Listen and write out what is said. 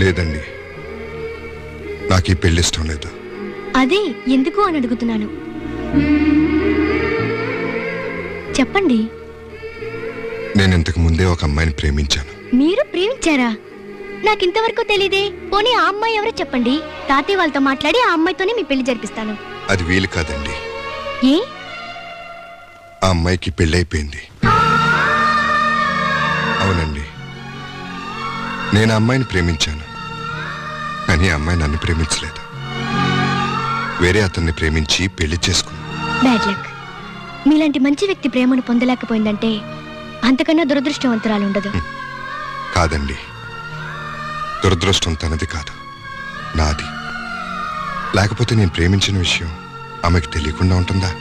లేదండి, నాకు ఈ పెళ్లి ఇష్టం లేదు. అదే ఎందుకు అని అడుగుతున్నాను. చెప్పండి. నేను ఇంతకు ముందే ఒక అమ్మాయిని ప్రేమించాను. మీరు ప్రేమించారా? నాకింతవరకు తెలీదే. పోనీ ఆ అమ్మాయి ఎవరో చెప్పండి. తాతయ్య వాళ్ళతో మాట్లాడి ఆ అమ్మాయితోనే మీ పెళ్లి జరిపిస్తాను. అది వీలు కాదండి. ఏ? ఆ అమ్మాయికి పెళ్ళైపోయింది. అవునండి, నేను ఆ అమ్మాయిని ప్రేమించాను, కానీ ఆ అమ్మాయి నన్ను ప్రేమించలేదు. వేరే అతన్ని ప్రేమించి పెళ్లి చేసుకున్నాను. Bad luck. మీలాంటి మంచి వ్యక్తి ప్రేమను పొందలేకపోయిందంటే అంతకన్నా దురదృష్టవంతురాలు ఉండదు. కాదండి, దురదృష్టం తనది కాదు, నాది. లేకపోతే నేను ప్రేమించిన విషయం ఆమెకు తెలియకుండా ఉంటుందా?